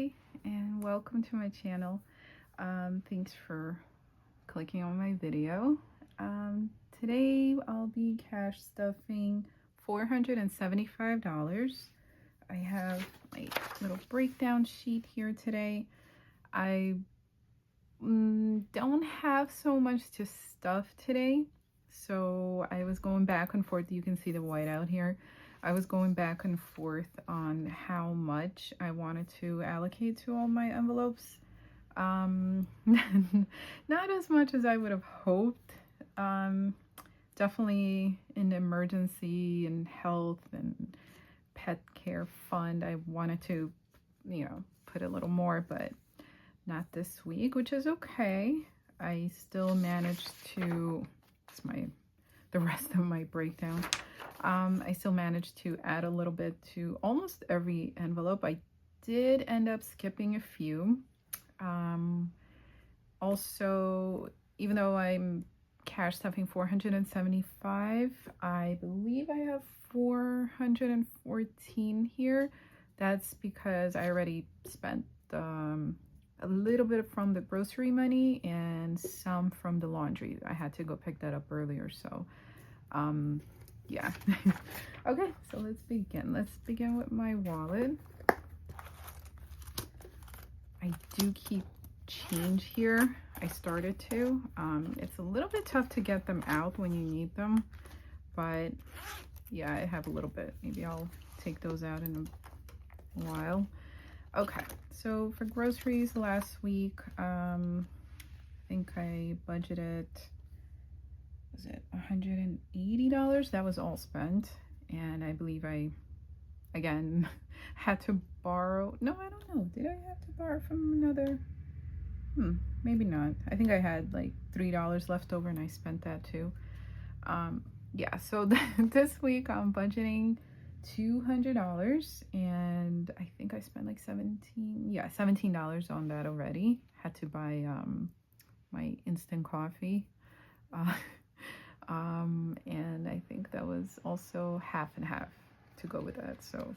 Hi and welcome to my channel. Thanks for clicking on my video. Today I'll be cash stuffing $475. I have my little breakdown sheet here today. I don't have so much to stuff today, so I was going back and forth. You can see the white out here. I was going back and forth on how much I wanted to allocate to all my envelopes. Not as much as I would have hoped. Definitely in emergency and health and pet care fund, I wanted to, put a little more, but not this week, which is okay. I still managed to, it's the rest of my breakdown. I still managed to add a little bit to almost every envelope. I did end up skipping a few. Also, even though I'm cash stuffing 475, I believe I have 414 here. That's because I already spent a little bit from the grocery money and some from the laundry. I had to go pick that up earlier, so yeah. Okay, so let's begin with my wallet. I do keep change here. I started to. It's a little bit tough to get them out when you need them, but yeah, I have a little bit. Maybe I'll take those out in a while. Okay, so for groceries last week, I think I budgeted, was it $180? That was all spent. And I believe I, again, had to borrow. No, I don't know. Did I have to borrow from another? Maybe not. I think I had like $3 left over and I spent that too. Yeah, so this week I'm budgeting $200 and I think I spent like $17 on that already. Had to buy my instant coffee. And I think that was also half and half to go with that. So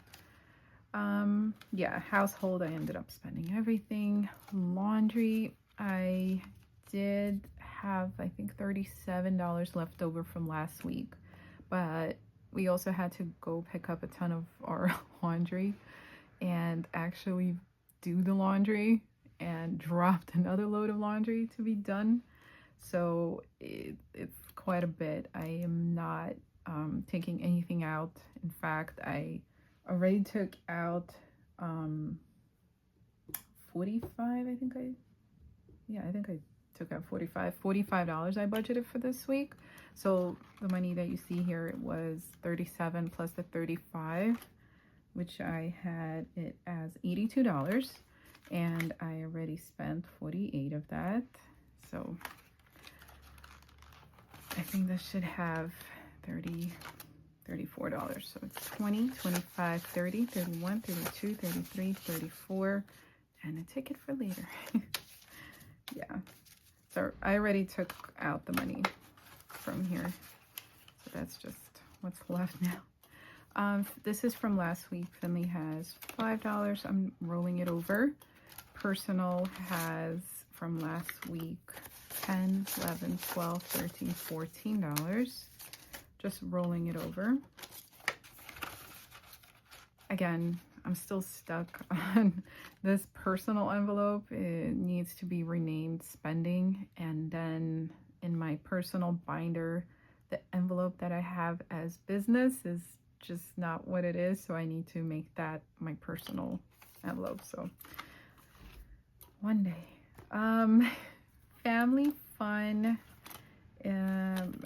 yeah, household, I ended up spending everything. Laundry, I did have, I think, $37 left over from last week, but we also had to go pick up a ton of our laundry and actually do the laundry and dropped another load of laundry to be done. So it's quite a bit. I am not taking anything out. In fact, I already took out 45. I think I took out $45 I budgeted for this week. So the money that you see here, it was 37 plus the 35, which I had it as $82, and I already spent 48 of that. So I think this should have $34. So it's 20, 25, 30, 31, 32, 33, 34, and a ticket for later. Yeah. So I already took out the money from here. So that's just what's left now. This is from last week. Finley has $5. I'm rolling it over. Personal has from last week 10, 11, 12, 13, $14. Just rolling it over. Again, I'm still stuck on this personal envelope. It needs to be renamed spending, and then in my personal binder, the envelope that I have as business is just not what it is, so I need to make that my personal envelope. So one day. Family fun.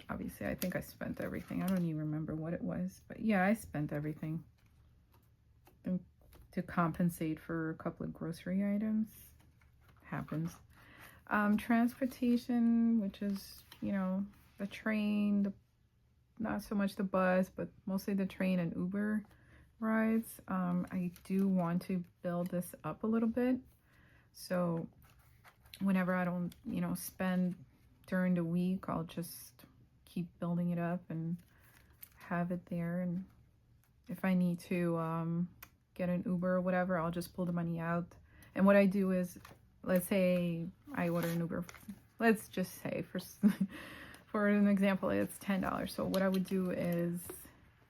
Obviously I think I spent everything. I don't even remember what it was, but yeah, I spent everything to compensate for a couple of grocery items. Happens. Transportation, which is, the train, not so much the bus, but mostly the train and Uber rides. I do want to build this up a little bit, so whenever I don't, spend during the week, I'll just keep building it up and have it there. And if I need to get an Uber or whatever, I'll just pull the money out. And what I do is, let's say I order an Uber. Let's just say for an example, it's $10. So what I would do is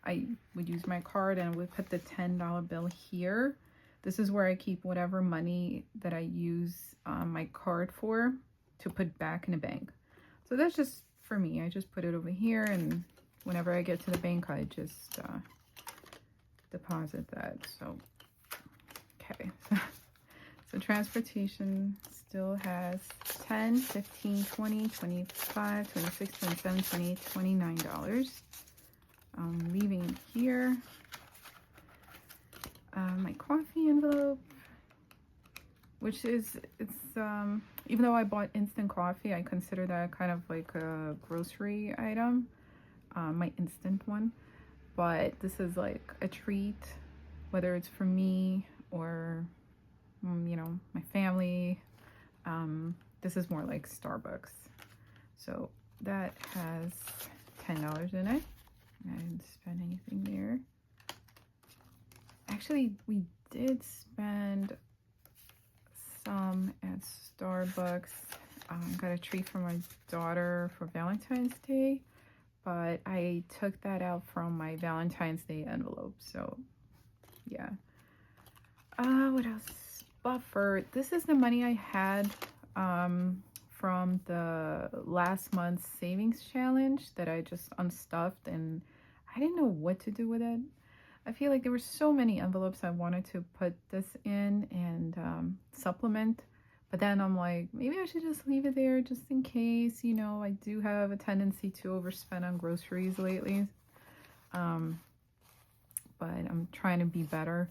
I would use my card and I would put the $10 bill here. This is where I keep whatever money that I use my card for to put back in the bank. So that's just for me. I just put it over here, and whenever I get to the bank, I just deposit that. So, okay. So transportation still has 10, 15, 20, 25, 26, 27, 20, $29. Leaving it here. My coffee envelope, which is, even though I bought instant coffee, I consider that kind of like a grocery item, my instant one. But this is like a treat, whether it's for me or, you know, my family. This is more like Starbucks. So that has $10 in it. I didn't spend anything there. Actually, we did spend some at Starbucks. Got a treat for my daughter for Valentine's Day, but I took that out from my Valentine's Day envelope. So yeah. What else? Buffer. This is the money I had from the last month's savings challenge that I just unstuffed, and I didn't know what to do with it. I feel like there were so many envelopes I wanted to put this in and supplement, but then I'm like, maybe I should just leave it there just in case. You know, I do have a tendency to overspend on groceries lately, but I'm trying to be better.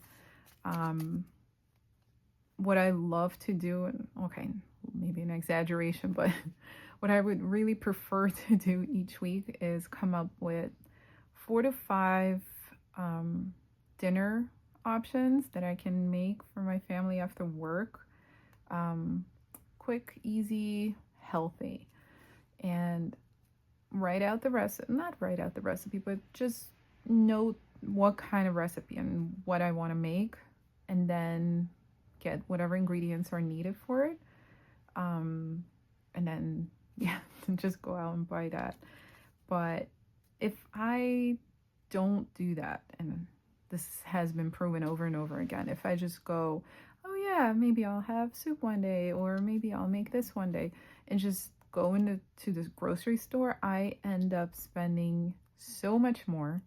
What I love to do, and okay, maybe an exaggeration, but what I would really prefer to do each week is come up with 4 to 5 dinner options that I can make for my family after work. Quick, easy, healthy, and write out the recipe, not write out the recipe, but just note what kind of recipe and what I want to make, and then get whatever ingredients are needed for it. And then, yeah, just go out and buy that. But if I don't do that, and this has been proven over and over again, if I just go, oh yeah, maybe I'll have soup one day, or maybe I'll make this one day, and just go into the grocery store, I end up spending so much more.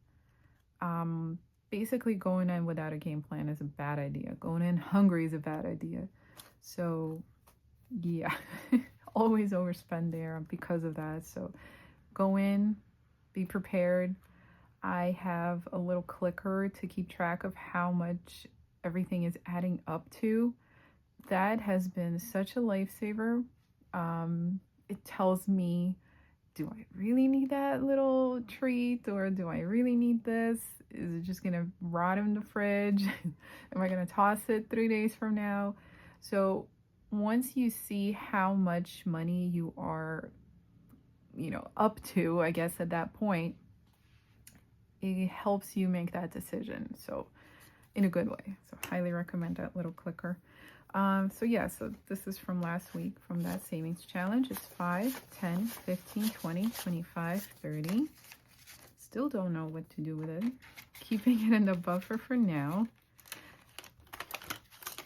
Basically going in without a game plan is a bad idea. Going in hungry is a bad idea. So yeah, always overspend there because of that. So go in, be prepared. I have a little clicker to keep track of how much everything is adding up to. That has been such a lifesaver. It tells me, do I really need that little treat, or do I really need this? Is it just gonna rot in the fridge? Am I gonna toss it 3 days from now? So once you see how much money you are, you know, up to, I guess at that point, it helps you make that decision. So in a good way. So highly recommend that little clicker. So yeah, so this is from last week from that savings challenge. It's 5, 10, 15, 20, 25, 30. Still don't know what to do with it. Keeping it in the buffer for now.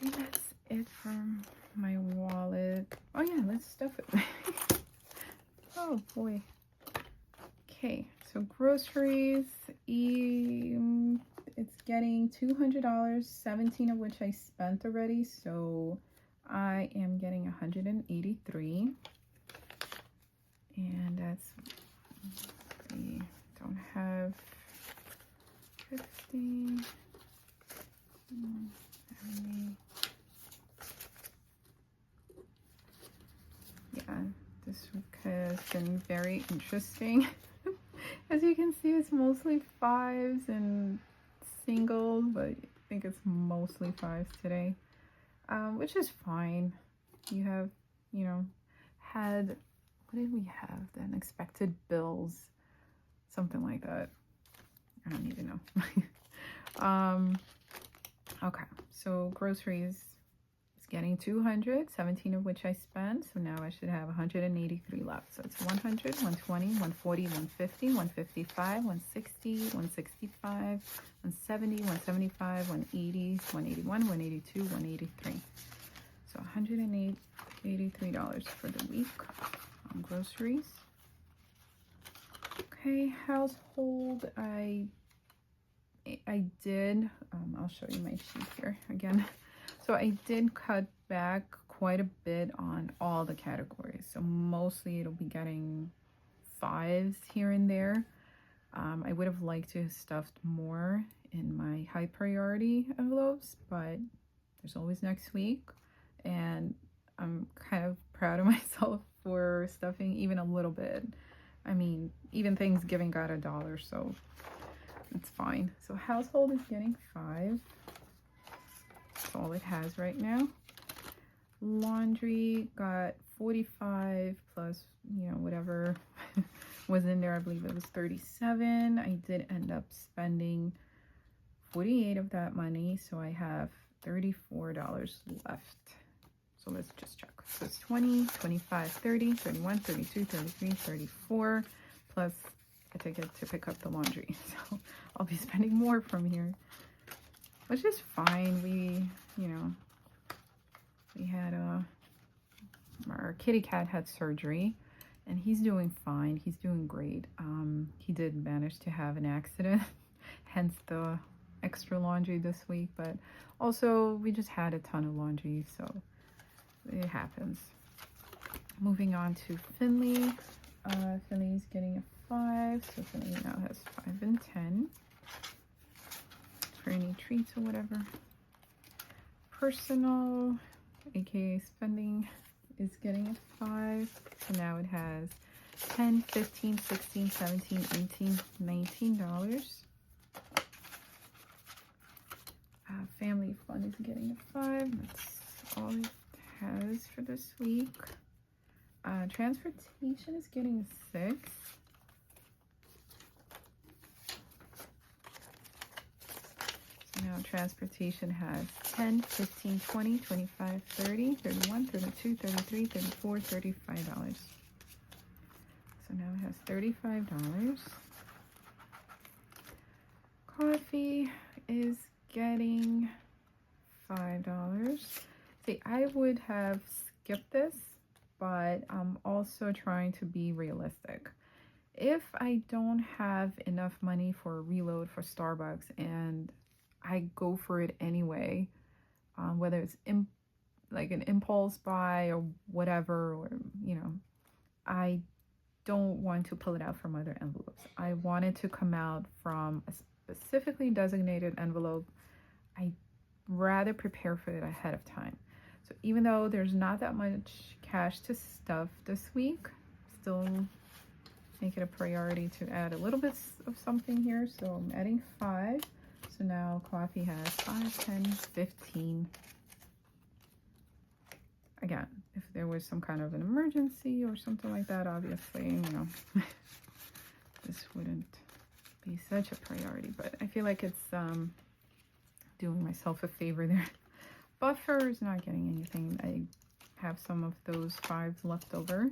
And that's it from my wallet. Oh yeah, let's stuff it. Oh boy. Okay, so groceries. It's getting $200, 17 of which I spent already, so I am getting 183. And that's, we don't have 50. Yeah, this week has been very interesting. As you can see, it's mostly 5s and singles, but I think it's mostly 5s today, which is fine. You have, you know, had, what did we have then? Expected bills, something like that. I don't even know. Okay, so groceries is getting 200, 17 of which I spent. So now I should have 183 left. So it's 100, 120, 140, 150, 155, 160, 165, 170, 175, 180, 181, 182, 183. So $183 for the week on groceries. Okay, household, I did, I'll show you my sheet here again. So I did cut back quite a bit on all the categories. So mostly it'll be getting 5s here and there. I would have liked to have stuffed more in my high priority envelopes, but there's always next week. And I'm kind of proud of myself for stuffing even a little bit. I mean, even Thanksgiving got $1, so it's fine. So household is getting 5. That's all it has right now. Laundry got 45 plus, you know, whatever was in there. I believe it was 37. I did end up spending 48 of that money, so I have $34 left. So let's just check. So it's 20, 25, 30, 31, 32, 33, 34, plus a ticket to pick up the laundry. So I'll be spending more from here, which is fine. We, you know, we had our kitty cat had surgery and he's doing fine. He's doing great. He did manage to have an accident, hence the extra laundry this week, but also we just had a ton of laundry, so it happens. Moving on to Finley. Finley's getting a 5, so Finley now has 5 and 10 for any treats or whatever. Personal, aka spending, is getting a 5, so now it has 10, 15, 16, 17, 18, $19. Family fun is getting a 5. That's all it has for this week. Transportation is getting a 6. So now transportation has 10, 15, 20, 25, 30, 31, 32, 33, 34, $35. So now it has $35. Coffee is getting $5. See, I would have skipped this, but I'm also trying to be realistic. If I don't have enough money for a reload for Starbucks and I go for it anyway, whether it's like an impulse buy or whatever, or, you know, I don't want to pull it out from other envelopes. I want it to come out from a specifically designated envelope. I rather prepare for it ahead of time. So even though there's not that much cash to stuff this week, still make it a priority to add a little bit of something here. So I'm adding 5. So now coffee has 5, 10, 15. Again, if there was some kind of an emergency or something like that, obviously, you know, this wouldn't be such a priority, but I feel like it's doing myself a favor there. Buffer is not getting anything. I have some of those 5s left over.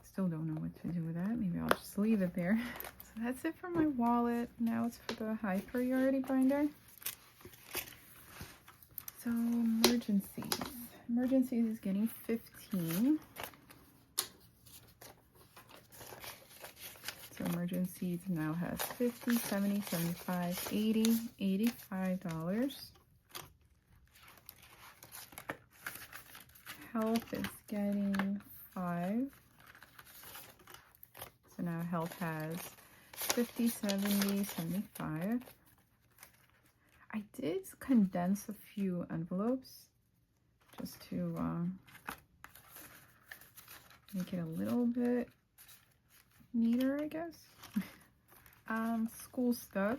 Still don't know what to do with that. Maybe I'll just leave it there. So that's it for my wallet. Now it's for the high priority binder. So emergencies. Emergencies is getting 15. So emergencies now has 50, 70, 75, 80, $85. Health is getting 5. So now health has 50, 70, 75. I did condense a few envelopes just to make it a little bit neater, I guess. School stuff.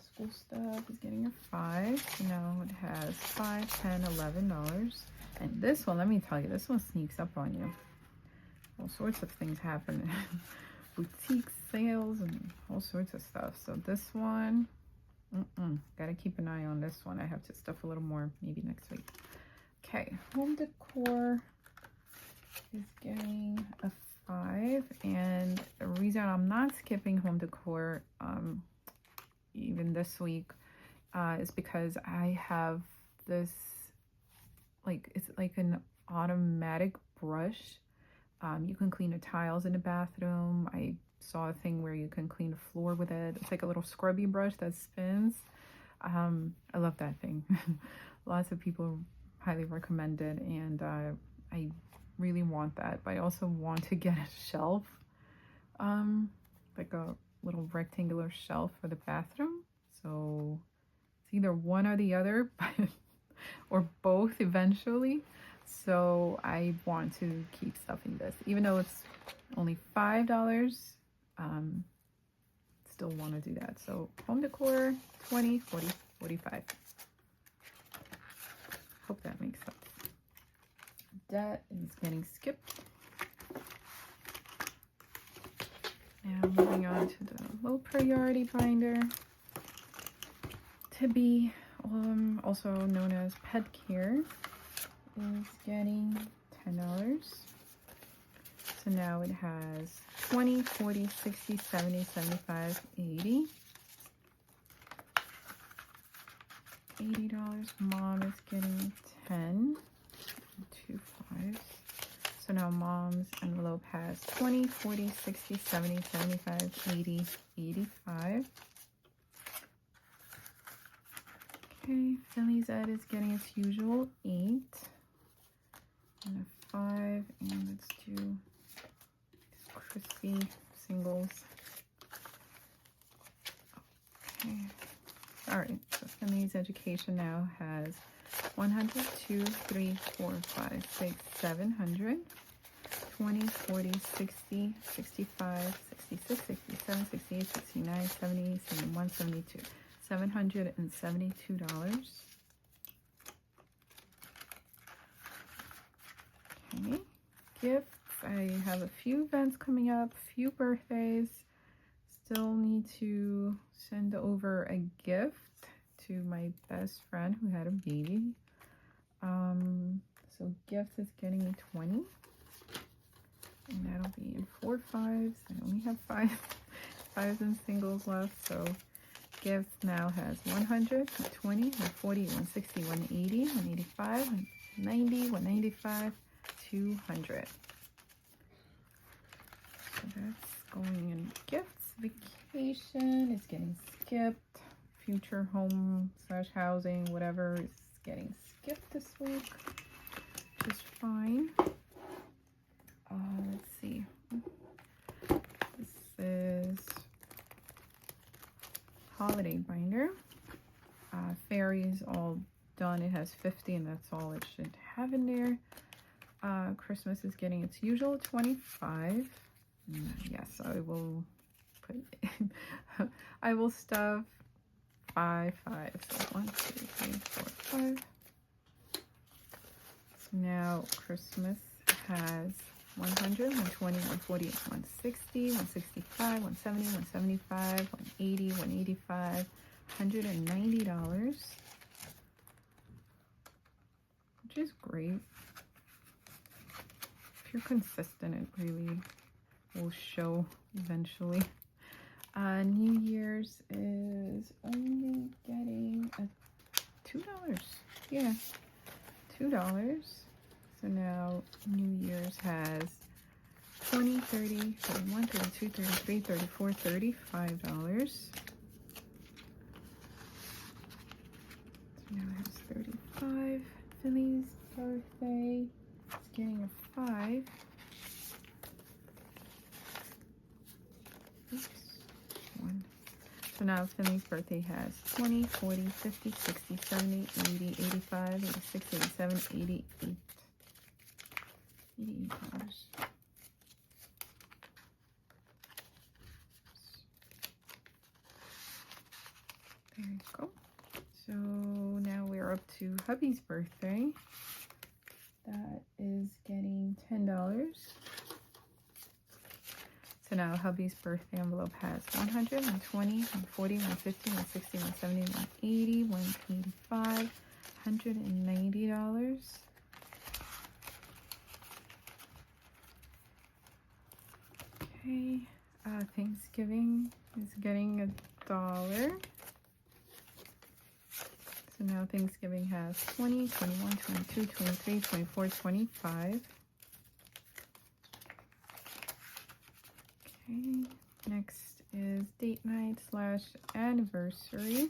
School stuff is getting a 5. So now it has 5, 10, $11. And this one, let me tell you, this one sneaks up on you. All sorts of things happen. Boutique sales and all sorts of stuff. So this one Gotta keep an eye on this one. I have to stuff a little more maybe next week. Okay, home decor is getting a 5, and the reason I'm not skipping home decor even this week is because I have this, like, it's like an automatic brush. You can clean the tiles in the bathroom. I saw a thing where you can clean the floor with it. It's like a little scrubby brush that spins. I love that thing. Lots of people highly recommend it, and I really want that, but I also want to get a shelf, like a little rectangular shelf for the bathroom. So it's either one or the other, or both eventually. So I want to keep stuffing this, even though it's only $5. Still want to do that. So home decor, 20, 40, 45. Hope that makes sense. That is getting skipped. Now moving on to the low priority binder. To be also known as Pet Care is getting $10. So now it has 20, 40, 60, 70, 75, 80. $80. Mom is getting 10. 2 5s. So now mom's envelope has 20, 40, 60, 70, 75, 80, 85. Okay, Philly's Ed is getting its usual 8 and a 5, and let's do crispy singles. Okay, all right, so Philly's Education now has 100, 2, 3, 4, 5, 6, 700, 20, 40, 60, 65, 66, 67, 68, 69, 70, 71, 72. $772. Okay, gifts. I have a few events coming up, few birthdays. Still need to send over a gift to my best friend who had a baby. So gifts is getting a 20, and that'll be in 4 5s. I only have 5s and singles left, so gifts now has 100, 120, 140, 160, 180, 185, 190, 195, 200. So that's going in gifts. Vacation is getting skipped. Future home / housing, whatever, is getting skipped this week, which is fine. Let's see. This is holiday binder. Fairy is all done. It has 50, and that's all it should have in there. Christmas is getting its usual 25. Yes, I will put I will stuff 5 5. So 1, 2, 3, 4, 5. So now Christmas has 100, 120, 140, 160, 165, 170, 175, 180, 185, $190, which is great. If you're consistent, it really will show eventually. New Year's is only getting a $2. Yeah, $2. So now New Year's has 20, 30, 31, 32, 33, 34, $35. So now it has 35. Philly's birthday is getting a 5. Oops. So now Philly's birthday has 20, 40, 50, 60, 70, 80, 85, 86, 87, 88. $88. There you go. So now we're up to hubby's birthday. That is getting $10. So now hubby's birthday envelope has 100, 120, 140, 150, 160, 170, 180, 185, $190. Okay, Thanksgiving is getting $1. So now Thanksgiving has 20, 21, 22, 23, 24, 25. Okay, next is date night / anniversary.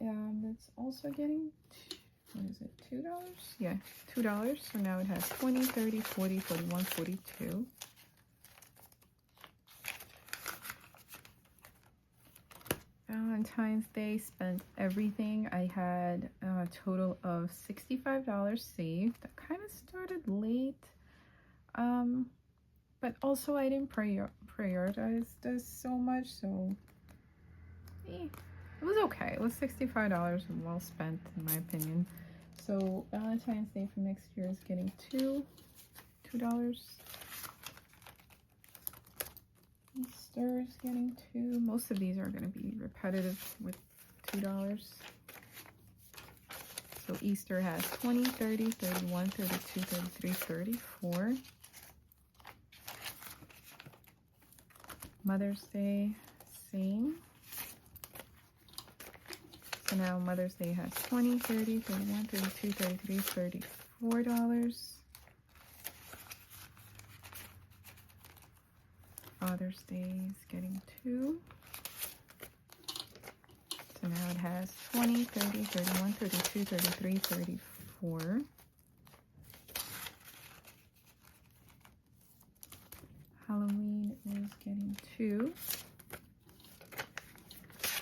It's also getting, what is it, $2? Yeah, $2. So now it has 20, 30, 40, 41, 42. Valentine's Day, spent everything. I had a total of $65 saved. That kind of started late. But also I didn't prioritize this so much, so it was okay. It was $65 and well spent in my opinion. So Valentine's Day for next year is getting $2. Easter is getting $2. Most of these are going to be repetitive with $2. So Easter has 20, 30, 31, 32, 33, 34. Mother's Day, same. So now Mother's Day has 20, 30, 31, 32, 33, $34. Father's Day is getting $2. So now it has 20, 30, 31, 32, 33, 34. Halloween is getting $2.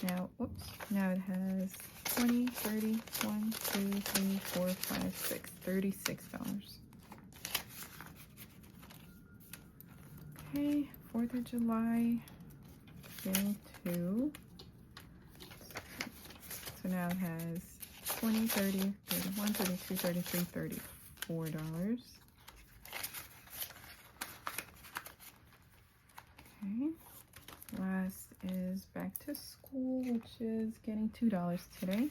Now, oops, now it has 20, 30, 1, 2, 3, 4, 5, 6, $36. Okay, 4th of July, getting $2. So now it has 20, 30, 31, 32, 33, $34. Okay, last is back to school, which is getting $2 today.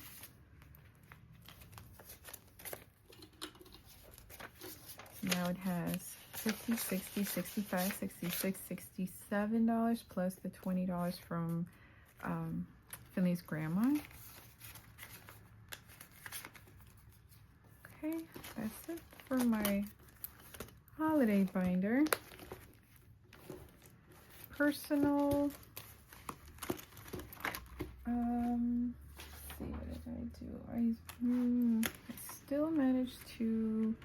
So now it has 50, 60, 65, 66, $67 plus the $20 from Finley's grandma. Okay, that's it for my holiday binder. Personal, let's see, what did I do? I still managed to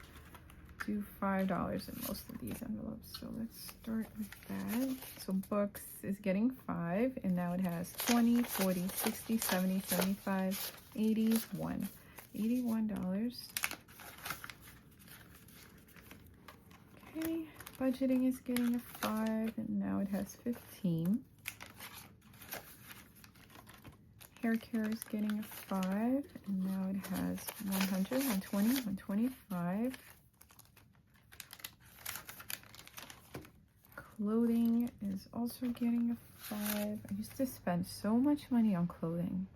do $5 in most of these envelopes, so let's start with that. So books is getting $5, and now it has 20, 40, 60, 70, 75, 81. $81. Okay, budgeting is getting a 5, and now it has 15. Hair care is getting a 5, and now it has 100, 120, 125. Clothing is also getting a 5. I used to spend so much money on clothing.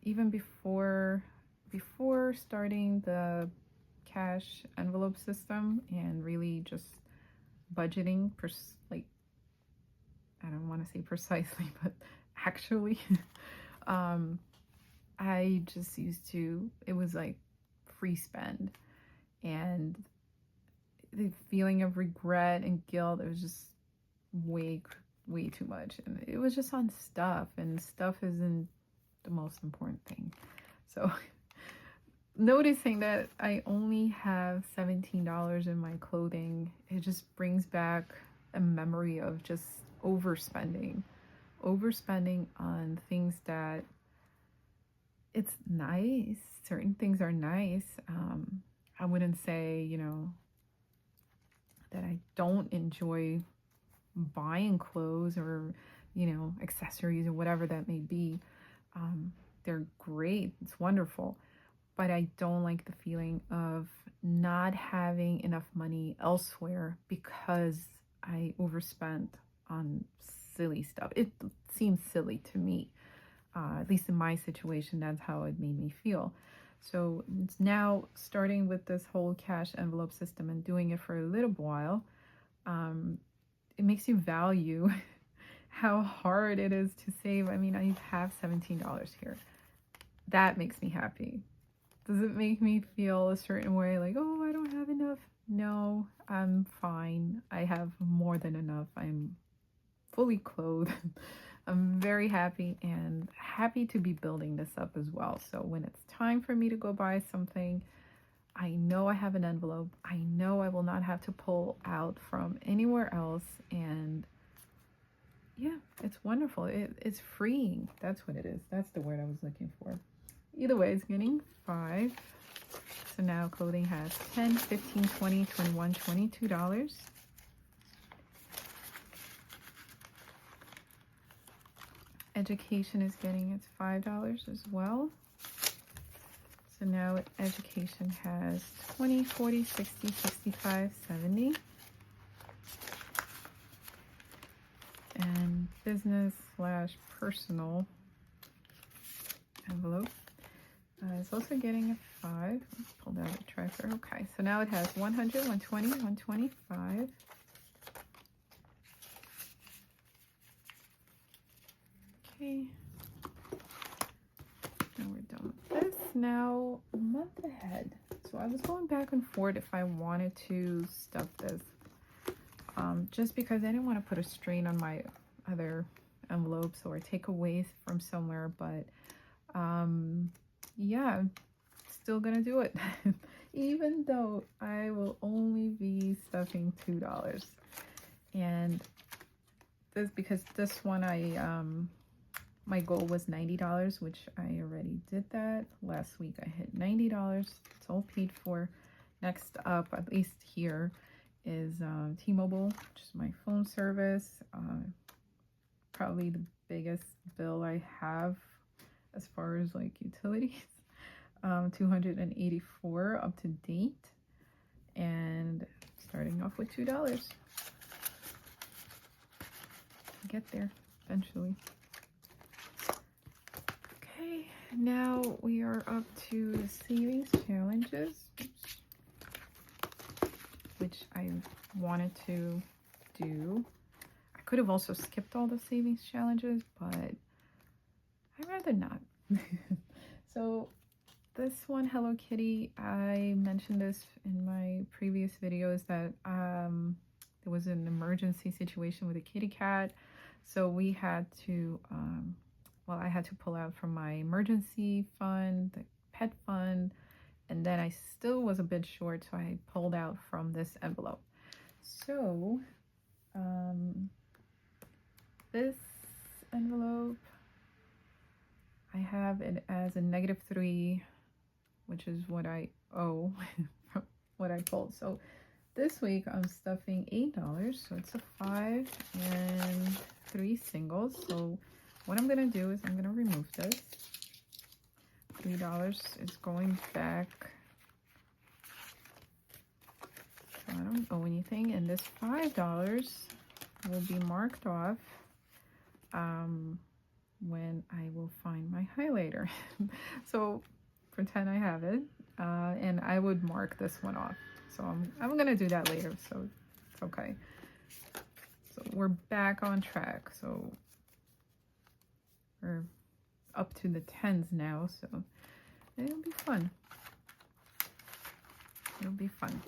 Even before starting the cash envelope system and really just budgeting, like, I don't want to say precisely, but actually, I just used to, it was like free spend, and the feeling of regret and guilt, it was just way too much, and it was just on stuff, and stuff isn't the most important thing. So noticing that I only have $17 in my clothing, it just brings back a memory of just overspending on things that it's nice. Certain things are nice. I wouldn't say, that I don't enjoy buying clothes or, accessories or whatever that may be. They're great. It's wonderful. But I don't like the feeling of not having enough money elsewhere because I overspent on silly stuff. It seems silly to me. At least in my situation, that's how it made me feel. So it's now starting with this whole cash envelope system and doing it for a little while, it makes you value how hard it is to save. I mean, I have $17 here. That makes me happy. Does it make me feel a certain way, like, oh, I don't have enough? No, I'm fine. I have more than enough. I'm fully clothed. I'm very happy and happy to be building this up as well. So when it's time for me to go buy something, I know I have an envelope. I know I will not have to pull out from anywhere else. And yeah, it's wonderful. It's freeing. That's what it is. That's the word I was looking for. Either way, it's getting 5. So now clothing has 10, 15, 20, 21, $22. Education is getting its $5 as well. So now education has 20, 40, 60, 65, 70. And business / personal envelope is also getting a 5. Let's pull down the tracker. Okay, so now it has 100, 120, 125. Okay. Now we're done with this. Now, a month ahead. So I was going back and forth if I wanted to stuff this. Just because I didn't want to put a strain on my other envelopes or take away from somewhere, but yeah, I'm still gonna do it. Even though I will only be stuffing $2. And this, because this one my goal was $90, which I already did that. Last week I hit $90. It's all paid for. Next up, at least here, is T-Mobile, which is my phone service. Probably the biggest bill I have as far as like utilities. 284 up to date, and starting off with $2. Get there eventually. Okay, now we are up to the savings challenges, which I wanted to do. I could have also skipped all the savings challenges, but I'd rather not. So this one, Hello Kitty, I mentioned this in my previous videos that there was an emergency situation with a kitty cat. So we had to, well, I had to pull out from my emergency fund, the pet fund, and then I still was a bit short, so I pulled out from this envelope. So this envelope, I have it as a -3, which is what I owe from what I pulled. So this week I'm stuffing $8, so it's a 5 and 3 singles. So what I'm gonna do is I'm gonna remove this. $3 is going back, so I don't owe anything, and this $5 will be marked off when I will find my highlighter. So pretend I have it, and I would mark this one off. So I'm gonna do that later, so it's okay. So we're back on track. So we're up to the 10s now, so it'll be fun. It'll be fun.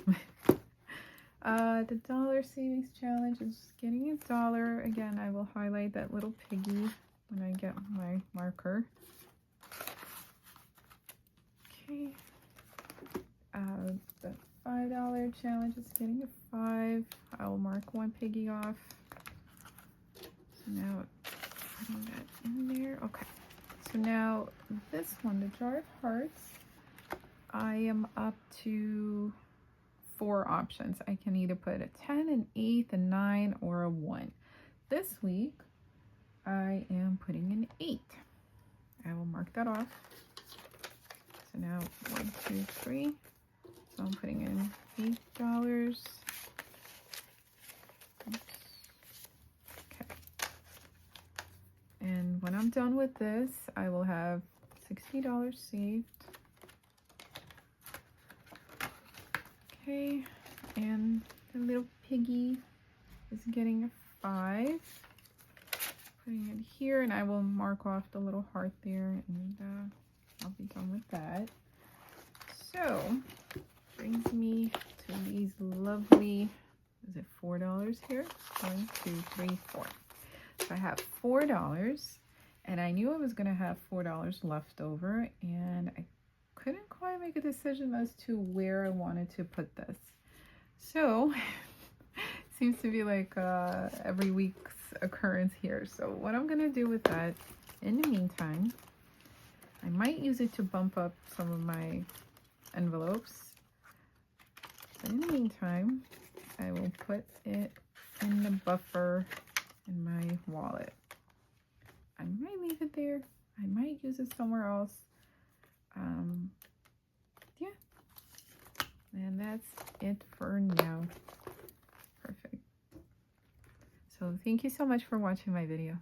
The dollar savings challenge is getting $1. Again, I will highlight that little piggy when I get my marker. Okay. The $5 challenge is getting a 5. I will mark one piggy off. So now putting that in there. Okay. So now this one, the jar of hearts, I am up to 4 options. I can either put a 10, an 8, a 9, or a 1. This week, I am putting an 8. I will mark that off. So now 1, 2, 3. So I'm putting in $8. Oops. when I'm done with this, I will have $60 saved. Okay, and the little piggy is getting a 5. Putting it here, and I will mark off the little heart there, and I'll be done with that. So, brings me to these lovely, is it $4 here? 1, 2, 3, 4. So I have $4, and I knew I was going to have $4 left over, and I couldn't quite make a decision as to where I wanted to put this. So, seems to be like every week's occurrence here. So what I'm going to do with that, in the meantime, I might use it to bump up some of my envelopes. So in the meantime, I will put it in the buffer in my wallet. I might leave it there. I might use it somewhere else. Yeah. And that's it for now. Perfect. So thank you so much for watching my video.